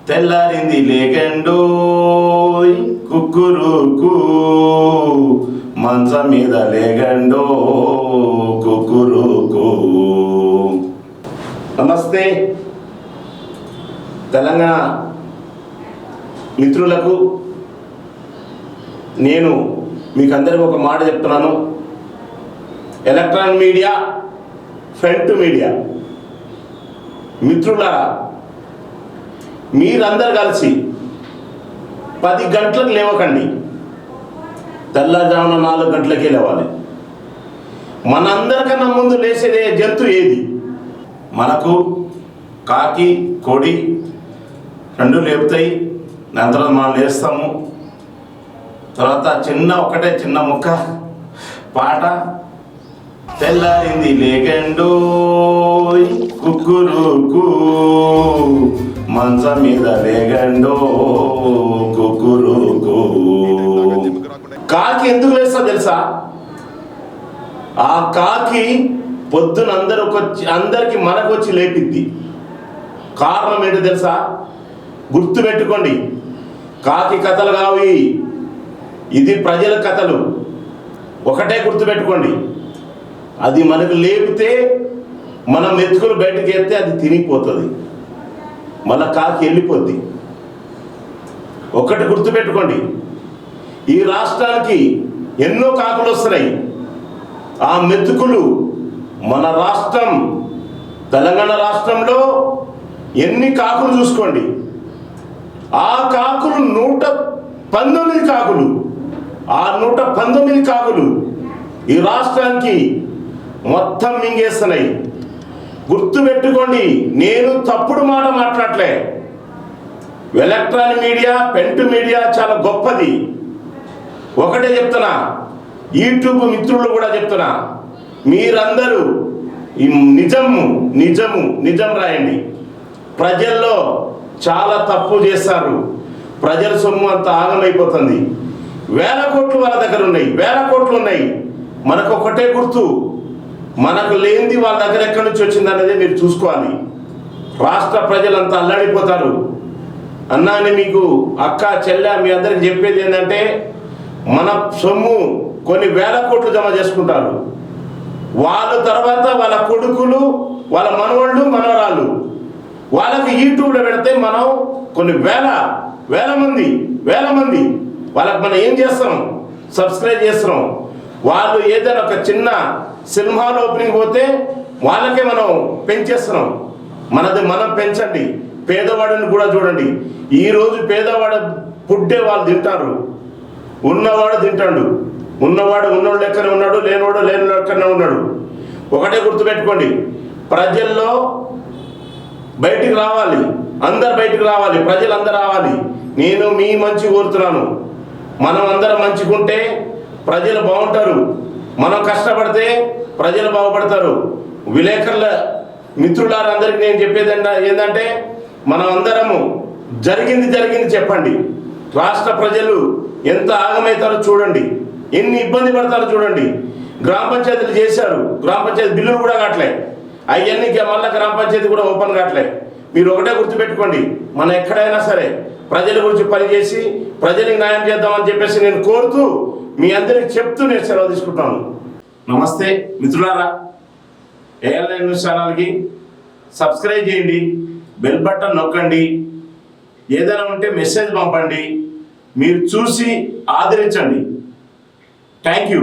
తెల్లారింది లేగండోయ్ కుక్కురుకు, మంచం మీద లేగండో కుక్కురుకు. నమస్తే తెలంగాణ మిత్రులకు, నేను మీకు అందరికీ ఒక మాట చెప్తున్నాను. ఎలక్ట్రానిక్ మీడియా, ప్రింట్ మీడియా మిత్రులారా, మీరందరూ కలిసి 10 గంటలకు లేవకండి, తెల్లజామున 4 గంటలకే లేవాలి. మనందరికన్నా ముందు లేచేదే జంతువు ఏది? మనకు కాకి, కోడి 2 లేపుతాయి. దాని తర్వాత మనం లేస్తాము. తర్వాత ఒకటే చిన్న ముక్క పాట, తెల్లారింది లేగండోయ్ కుక్కురుకు, మంచం మీద లేగండో కుక్కురుకు. కాకి ఎందుకు లేస్తా తెలుసా? ఆ కాకి పొద్దున అందరికి మనకొచ్చి లేపిద్ది. కారణం ఏంటో తెలుసా? గుర్తుపెట్టుకోండి, కాకి కథలు కావి, ఇది ప్రజల కథలు. ఒకటే గుర్తుపెట్టుకోండి, అది మనకు లేపితే మనం మెతుకులు బయటకు ఎత్తే అది తినిపోతుంది, మళ్ళా కాకి వెళ్ళిపోద్ది. ఒకటి గుర్తుపెట్టుకోండి, ఈ రాష్ట్రానికి ఎన్నో కాకులు వస్తున్నాయి. ఆ మెతుకులు మన రాష్ట్రం తెలంగాణ రాష్ట్రంలో ఎన్ని కాకులు చూసుకోండి. ఆ కాకులు 119 కాకులు, ఆ 119 కాకులు ఈ రాష్ట్రానికి మొత్తం మింగేస్తున్నాయి. గుర్తుపెట్టుకోండి, నేను తప్పుడు మాట మాట్లాడలే. ఎలక్ట్రానిక్ మీడియా, ప్రింట్ మీడియా చాలా గొప్పది. ఒకటే చెప్తున్నా, యూట్యూబ్ మిత్రులు కూడా చెప్తున్నా, మీరందరూ ఈ నిజం రాయండి. ప్రజల్లో చాలా తప్పు చేస్తారు, ప్రజల సొమ్ము అంత ఆగమైపోతుంది. 1000 కోట్లు వాళ్ళ దగ్గర ఉన్నాయి, 1000 కోట్లు ఉన్నాయి. మనకు ఒకటే గుర్తు, మనకు లేనిది వాళ్ళ దగ్గర ఎక్కడి నుంచి వచ్చింది అనేది మీరు చూసుకోవాలి. రాష్ట్ర ప్రజలంతా అల్లాడిపోతారు. అన్నాని మీకు అక్క, చెల్లె మీ అందరికి చెప్పేది ఏంటంటే, మన సొమ్ము కొన్ని 1000 కోట్లు జమ చేసుకుంటారు. వాళ్ళ తర్వాత వాళ్ళ కొడుకులు, వాళ్ళ మనవాళ్ళు, మనవరాళ్ళు వాళ్ళకి యూట్యూబ్లో పెడితే మనం కొన్ని వేల మంది వాళ్ళకి మనం ఏం చేస్తున్నాం? సబ్స్క్రైబ్ చేస్తున్నాం. వాళ్ళు ఏదైనా ఒక చిన్న సినిమాలో ఓపెనింగ్ పోతే వాళ్ళకే మనం పెంచేస్తున్నాం. మనది మనం పెంచండి. పేదవాడిని కూడా చూడండి. ఈరోజు పేదవాడు పుట్టే వాళ్ళు తింటారు, ఉన్నవాడు తింటాడు. ఉన్నవాడు ఉన్నోడు లెక్కనే ఉన్నాడు, లేనివాడు లేని లెక్కనే ఉన్నాడు. ఒకటే గుర్తుపెట్టుకోండి, ప్రజల్లో బయటికి రావాలి, అందరు బయటికి రావాలి, ప్రజలందరూ రావాలి. నేను మీ మంచి కోరుతున్నాను. మనం అందరం మంచిగుంటే ప్రజలు బాగుంటారు, మనం కష్టపడితే ప్రజలు బాగుపడతారు. విలేకరుల మిత్రులందరికీ నేను చెప్పేది ఏంటంటే, మనం అందరము జరిగింది చెప్పండి. రాష్ట్ర ప్రజలు ఎంత ఆగమవుతారో చూడండి, ఎన్ని ఇబ్బంది పడతారో చూడండి. గ్రామ పంచాయతీలు చేశారు, గ్రామ పంచాయతీ బిల్లులు కూడా కావట్లే, అవన్నీ మళ్ళీ గ్రామ పంచాయతీ కూడా ఓపెన్ కావట్లే. మీరు ఒకటే గుర్తుపెట్టుకోండి, మనం ఎక్కడైనా సరే ప్రజల గురించి పనిచేసి ప్రజలకు న్యాయం చేద్దామని చెప్పేసి నేను కోరుతూ మీ అందరికి చెప్తూ నేను సెలవు తీసుకుంటాను. నమస్తే మిత్రులారా, ఏఎల్ఎన్ న్యూస్ ఛానల్కి సబ్స్క్రైబ్ చేయండి, బెల్ బటన్ నొక్కండి, ఏదైనా ఉంటే మెసేజ్ పంపండి, మీరు చూసి ఆదరించండి. Thank you.